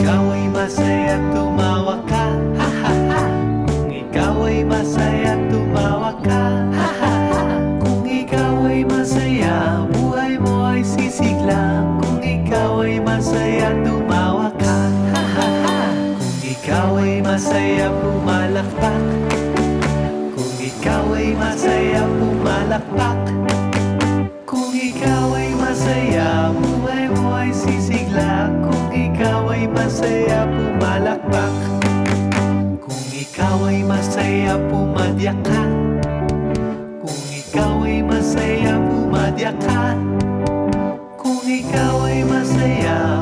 ikaw ay masaya, tumawa ka, ha ha ha. Kung ikaw ay masaya, tumawa ka, ha ha ha. Kung ikaw ay masaya, buhay mo ay sisigla. Kung ikaw ay masaya, tumawa ka, ha ha ha. Kung ikaw ay masaya, pumalakpak. Kung ikaw ay masaya, pumalakpak. Kung ikaw ay masaya, buhay mo ay sisigla. Kung ikaw ay masaya, pumalakpak. Kung ikaw ay masaya, pumadyak ka. Kung ikaw ay masaya, pumadyak ka. Kung ikaw ay masaya,